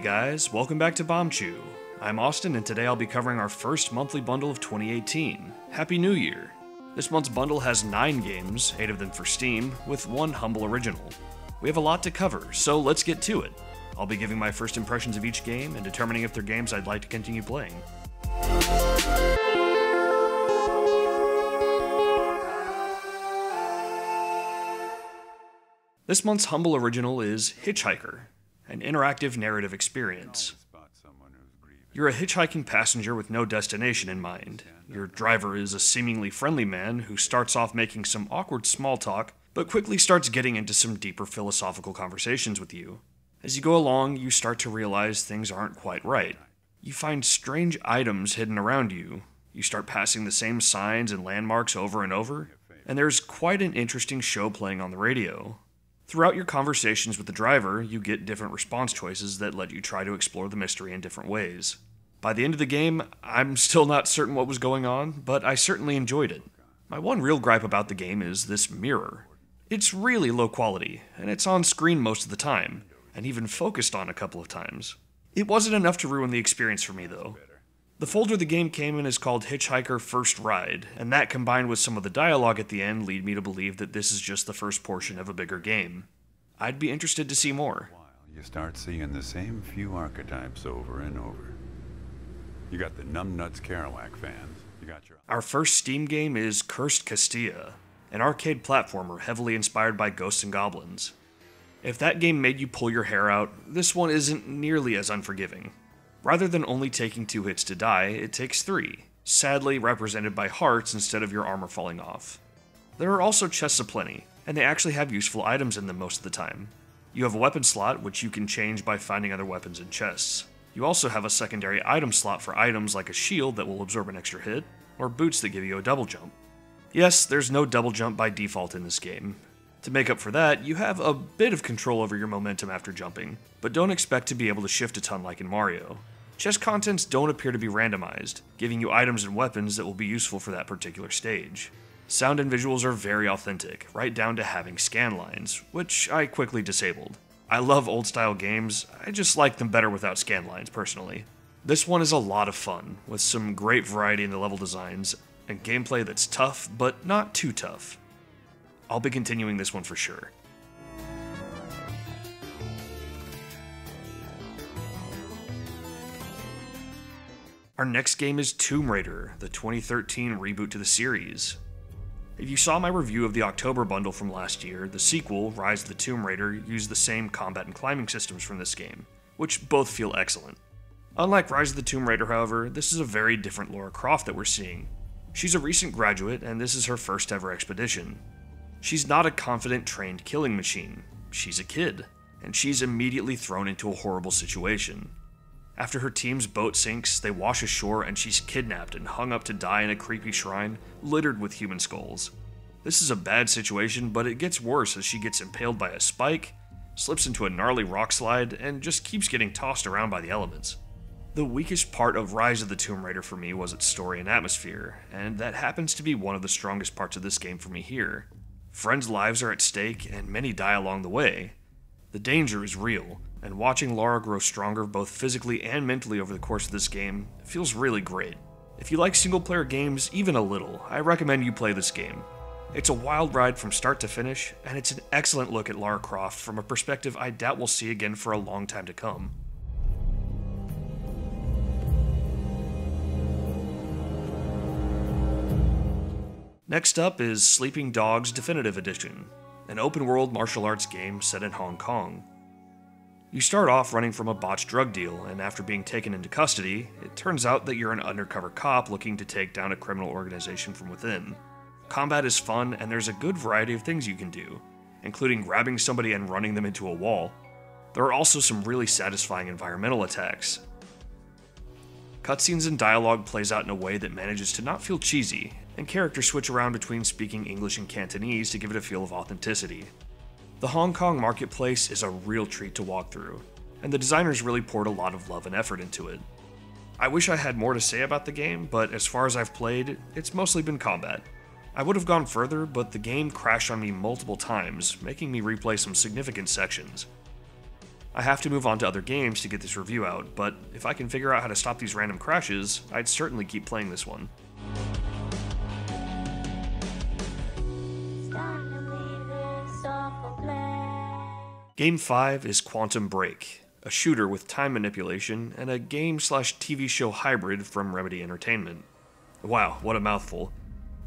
guys, welcome back to Bombchu. I'm Austin and today I'll be covering our first monthly bundle of 2018. Happy New Year! This month's bundle has 9 games, 8 of them for Steam, with 1 humble original. We have a lot to cover, so let's get to it. I'll be giving my first impressions of each game and determining if they're games I'd like to continue playing. This month's humble original is HitchHiker, an interactive narrative experience. You're a hitchhiking passenger with no destination in mind. Your driver is a seemingly friendly man who starts off making some awkward small talk, but quickly starts getting into some deeper philosophical conversations with you. As you go along, you start to realize things aren't quite right. You find strange items hidden around you. You start passing the same signs and landmarks over and over, and there's quite an interesting show playing on the radio. Throughout your conversations with the driver, you get different response choices that let you try to explore the mystery in different ways. By the end of the game, I'm still not certain what was going on, but I certainly enjoyed it. My one real gripe about the game is this mirror. It's really low quality, and it's on screen most of the time, and even focused on a couple of times. It wasn't enough to ruin the experience for me though. The folder the game came in is called HitchHiker First Ride, and that combined with some of the dialogue at the end lead me to believe that this is just the first portion of a bigger game. I'd be interested to see more. You start seeing the same few archetypes over and over. You got the numbnuts Kerouac fans. Our first Steam game is Cursed Castilla, an arcade platformer heavily inspired by Ghosts and Goblins. If that game made you pull your hair out, this one isn't nearly as unforgiving. Rather than only taking 2 hits to die, it takes 3, sadly represented by hearts instead of your armor falling off. There are also chests aplenty, and they actually have useful items in them most of the time. You have a weapon slot, which you can change by finding other weapons in chests. You also have a secondary item slot for items like a shield that will absorb an extra hit, or boots that give you a double jump. Yes, there's no double jump by default in this game. To make up for that, you have a bit of control over your momentum after jumping, but don't expect to be able to shift a ton like in Mario. Chest contents don't appear to be randomized, giving you items and weapons that will be useful for that particular stage. Sound and visuals are very authentic, right down to having scan lines, which I quickly disabled. I love old-style games, I just like them better without scan lines, personally. This one is a lot of fun, with some great variety in the level designs, and gameplay that's tough, but not too tough. I'll be continuing this one for sure. Our next game is Tomb Raider, the 2013 reboot to the series. If you saw my review of the October bundle from last year, the sequel, Rise of the Tomb Raider, used the same combat and climbing systems from this game, which both feel excellent. Unlike Rise of the Tomb Raider, however, this is a very different Lara Croft that we're seeing. She's a recent graduate, and this is her first ever expedition. She's not a confident, trained killing machine. She's a kid, and she's immediately thrown into a horrible situation. After her team's boat sinks, they wash ashore and she's kidnapped and hung up to die in a creepy shrine littered with human skulls. This is a bad situation, but it gets worse as she gets impaled by a spike, slips into a gnarly rock slide, and just keeps getting tossed around by the elements. The weakest part of Rise of the Tomb Raider for me was its story and atmosphere, and that happens to be one of the strongest parts of this game for me here. Friends' lives are at stake, and many die along the way. The danger is real, and watching Lara grow stronger both physically and mentally over the course of this game feels really great. If you like single-player games even a little, I recommend you play this game. It's a wild ride from start to finish, and it's an excellent look at Lara Croft from a perspective I doubt we'll see again for a long time to come. Next up is Sleeping Dogs Definitive Edition, an open-world martial arts game set in Hong Kong. You start off running from a botched drug deal, and after being taken into custody, it turns out that you're an undercover cop looking to take down a criminal organization from within. Combat is fun, and there's a good variety of things you can do, including grabbing somebody and running them into a wall. There are also some really satisfying environmental attacks. Cutscenes and dialogue plays out in a way that manages to not feel cheesy, and characters switch around between speaking English and Cantonese to give it a feel of authenticity. The Hong Kong marketplace is a real treat to walk through, and the designers really poured a lot of love and effort into it. I wish I had more to say about the game, but as far as I've played, it's mostly been combat. I would have gone further, but the game crashed on me multiple times, making me replay some significant sections. I have to move on to other games to get this review out, but if I can figure out how to stop these random crashes, I'd certainly keep playing this one. Game 5 is Quantum Break, a shooter with time manipulation and a game/TV show hybrid from Remedy Entertainment. Wow, what a mouthful.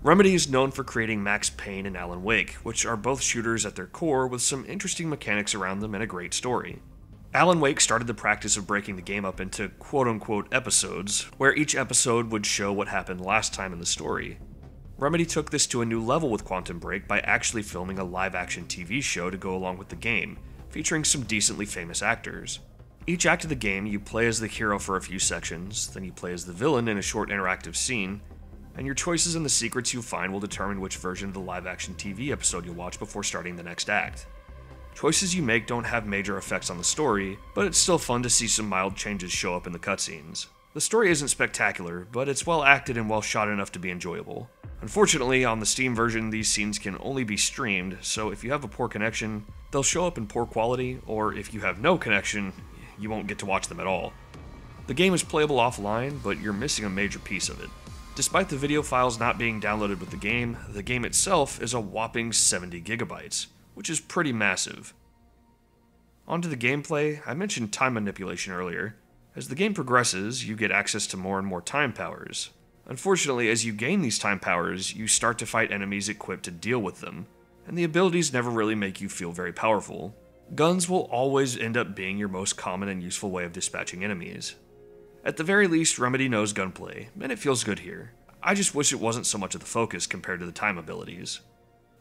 Remedy is known for creating Max Payne and Alan Wake, which are both shooters at their core with some interesting mechanics around them and a great story. Alan Wake started the practice of breaking the game up into quote-unquote episodes, where each episode would show what happened last time in the story. Remedy took this to a new level with Quantum Break by actually filming a live-action TV show to go along with the game, featuring some decently famous actors. Each act of the game, you play as the hero for a few sections, then you play as the villain in a short interactive scene, and your choices and the secrets you find will determine which version of the live-action TV episode you'll watch before starting the next act. Choices you make don't have major effects on the story, but it's still fun to see some mild changes show up in the cutscenes. The story isn't spectacular, but it's well acted and well shot enough to be enjoyable. Unfortunately, on the Steam version, these scenes can only be streamed, so if you have a poor connection, they'll show up in poor quality, or if you have no connection, you won't get to watch them at all. The game is playable offline, but you're missing a major piece of it. Despite the video files not being downloaded with the game itself is a whopping 70 gigabytes, which is pretty massive. Onto the gameplay, I mentioned time manipulation earlier. As the game progresses, you get access to more and more time powers. Unfortunately, as you gain these time powers, you start to fight enemies equipped to deal with them, and the abilities never really make you feel very powerful. Guns will always end up being your most common and useful way of dispatching enemies. At the very least, Remedy knows gunplay, and it feels good here. I just wish it wasn't so much of the focus compared to the time abilities.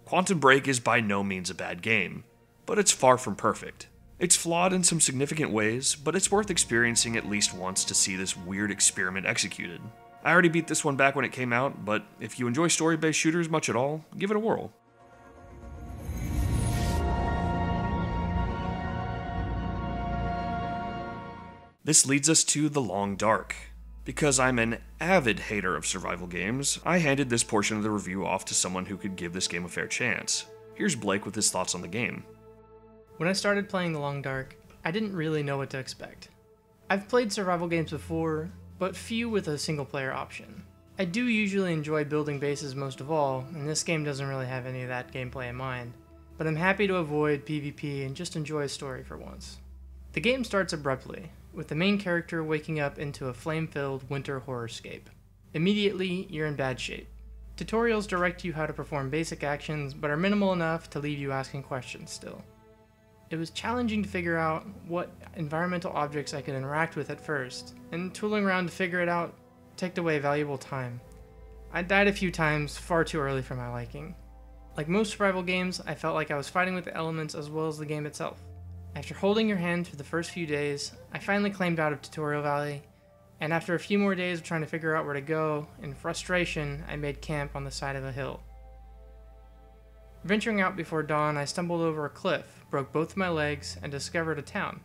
Quantum Break is by no means a bad game, but it's far from perfect. It's flawed in some significant ways, but it's worth experiencing at least once to see this weird experiment executed. I already beat this one back when it came out, but if you enjoy story-based shooters much at all, give it a whirl. This leads us to The Long Dark. Because I'm an avid hater of survival games, I handed this portion of the review off to someone who could give this game a fair chance. Here's Blake with his thoughts on the game. When I started playing The Long Dark, I didn't really know what to expect. I've played survival games before, but few with a single player option. I do usually enjoy building bases most of all, and this game doesn't really have any of that gameplay in mind, but I'm happy to avoid PvP and just enjoy a story for once. The game starts abruptly, with the main character waking up into a flame-filled winter horrorscape. Immediately, you're in bad shape. Tutorials direct you how to perform basic actions, but are minimal enough to leave you asking questions still. It was challenging to figure out what environmental objects I could interact with at first, and tooling around to figure it out ticked away valuable time. I died a few times, far too early for my liking. Like most survival games, I felt like I was fighting with the elements as well as the game itself. After holding your hand for the first few days, I finally claimed out of Tutorial Valley, and after a few more days of trying to figure out where to go, in frustration, I made camp on the side of a hill. Venturing out before dawn, I stumbled over a cliff, broke both my legs, and discovered a town.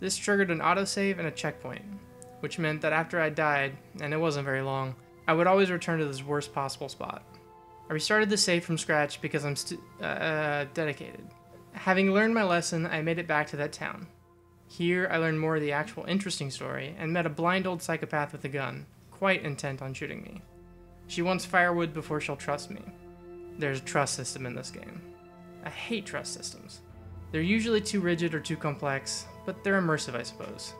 This triggered an autosave and a checkpoint, which meant that after I died, and it wasn't very long, I would always return to this worst possible spot. I restarted the save from scratch because I'm dedicated. Having learned my lesson, I made it back to that town. Here, I learned more of the actual interesting story, and met a blind old psychopath with a gun, quite intent on shooting me. She wants firewood before she'll trust me. There's a trust system in this game. I hate trust systems. They're usually too rigid or too complex, but they're immersive, I suppose.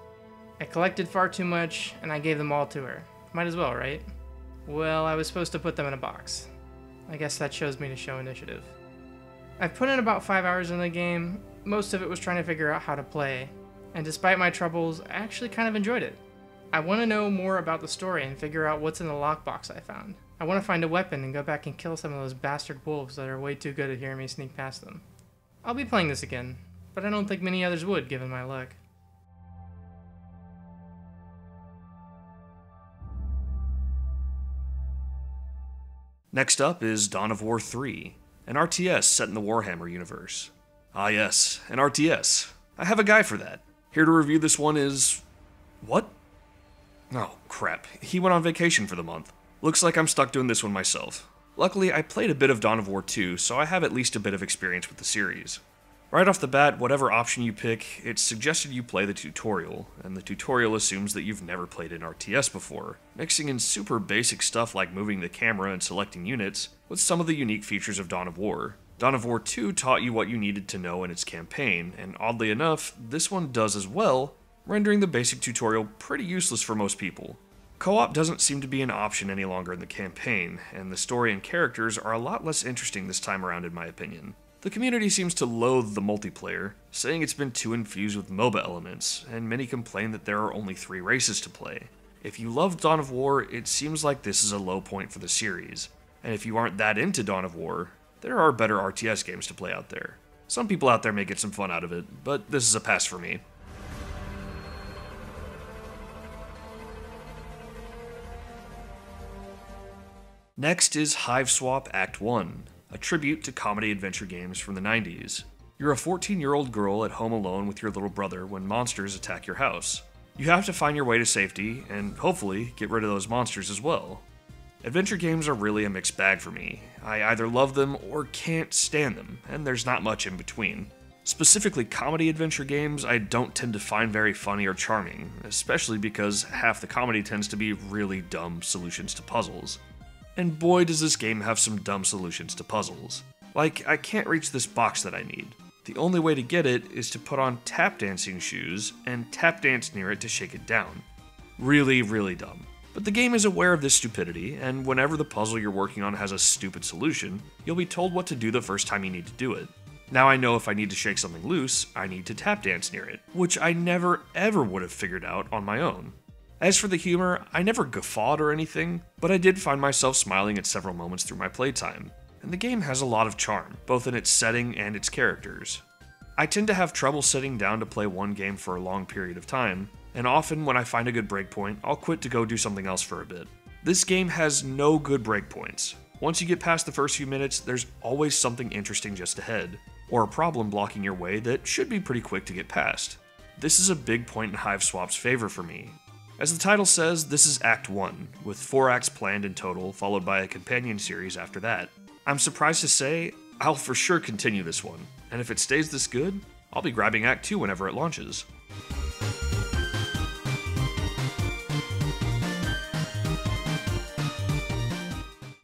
I collected far too much, and I gave them all to her. Might as well, right? Well, I was supposed to put them in a box. I guess that shows me to show initiative. I've put in about 5 hours in the game. Most of it was trying to figure out how to play, and despite my troubles, I actually kind of enjoyed it. I want to know more about the story and figure out what's in the lockbox I found. I want to find a weapon and go back and kill some of those bastard wolves that are way too good at hearing me sneak past them. I'll be playing this again, but I don't think many others would given my luck. Next up is Dawn of War 3, an RTS set in the Warhammer universe. Ah yes, an RTS. I have a guy for that. Here to review this one is... what? Oh, crap. He went on vacation for the month. Looks like I'm stuck doing this one myself. Luckily, I played a bit of Dawn of War 2, so I have at least a bit of experience with the series. Right off the bat, whatever option you pick, it's suggested you play the tutorial, and the tutorial assumes that you've never played an RTS before, mixing in super basic stuff like moving the camera and selecting units, with some of the unique features of Dawn of War. Dawn of War 2 taught you what you needed to know in its campaign, and oddly enough, this one does as well, rendering the basic tutorial pretty useless for most people. Co-op doesn't seem to be an option any longer in the campaign, and the story and characters are a lot less interesting this time around in my opinion. The community seems to loathe the multiplayer, saying it's been too infused with MOBA elements, and many complain that there are only 3 races to play. If you love Dawn of War, it seems like this is a low point for the series, and if you aren't that into Dawn of War, there are better RTS games to play out there. Some people out there may get some fun out of it, but this is a pass for me. Next is Hiveswap Act 1, a tribute to comedy adventure games from the 90s. You're a 14-year-old girl at home alone with your little brother when monsters attack your house. You have to find your way to safety, and hopefully get rid of those monsters as well. Adventure games are really a mixed bag for me. I either love them or can't stand them, and there's not much in between. Specifically comedy adventure games I don't tend to find very funny or charming, especially because half the comedy tends to be really dumb solutions to puzzles. And boy does this game have some dumb solutions to puzzles. Like, I can't reach this box that I need. The only way to get it is to put on tap dancing shoes and tap dance near it to shake it down. Really, really dumb. But the game is aware of this stupidity, and whenever the puzzle you're working on has a stupid solution, you'll be told what to do the first time you need to do it. Now I know if I need to shake something loose, I need to tap dance near it, which I never ever would have figured out on my own. As for the humor, I never guffawed or anything, but I did find myself smiling at several moments through my playtime, and the game has a lot of charm, both in its setting and its characters. I tend to have trouble sitting down to play one game for a long period of time, and often when I find a good breakpoint, I'll quit to go do something else for a bit. This game has no good breakpoints. Once you get past the first few minutes, there's always something interesting just ahead, or a problem blocking your way that should be pretty quick to get past. This is a big point in Hiveswap's favor for me. As the title says, this is Act 1, with 4 acts planned in total, followed by a companion series after that. I'm surprised to say, I'll for sure continue this one, and if it stays this good, I'll be grabbing Act 2 whenever it launches.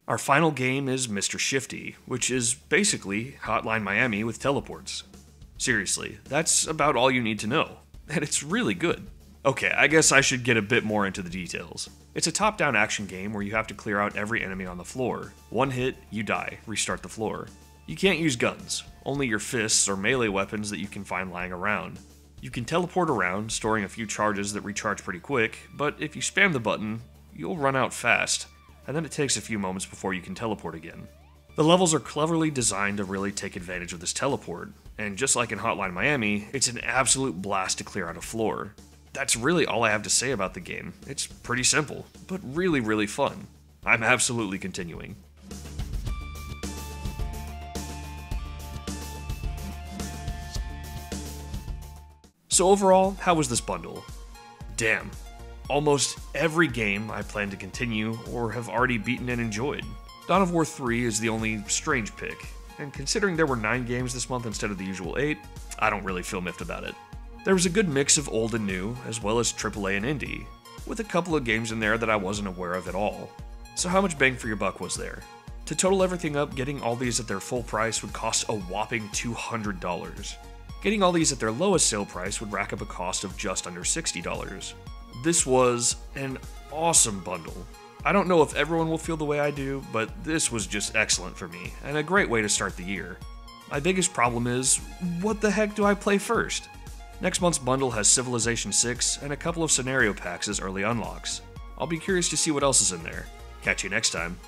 Our final game is Mr. Shifty, which is basically Hotline Miami with teleports. Seriously, that's about all you need to know, and it's really good. Okay, I guess I should get a bit more into the details. It's a top-down action game where you have to clear out every enemy on the floor. One hit, you die, restart the floor. You can't use guns, only your fists or melee weapons that you can find lying around. You can teleport around, storing a few charges that recharge pretty quick, but if you spam the button, you'll run out fast, and then it takes a few moments before you can teleport again. The levels are cleverly designed to really take advantage of this teleport, and just like in Hotline Miami, it's an absolute blast to clear out a floor. That's really all I have to say about the game. It's pretty simple, but really, really fun. I'm absolutely continuing. So overall, how was this bundle? Damn. Almost every game I plan to continue or have already beaten and enjoyed. Dawn of War 3 is the only strange pick, and considering there were 9 games this month instead of the usual 8, I don't really feel miffed about it. There was a good mix of old and new, as well as AAA and indie, with a couple of games in there that I wasn't aware of at all. So how much bang for your buck was there? To total everything up, getting all these at their full price would cost a whopping $200. Getting all these at their lowest sale price would rack up a cost of just under $60. This was an awesome bundle. I don't know if everyone will feel the way I do, but this was just excellent for me, and a great way to start the year. My biggest problem is, what the heck do I play first? Next month's bundle has Civilization 6 and a couple of scenario packs as early unlocks. I'll be curious to see what else is in there. Catch you next time.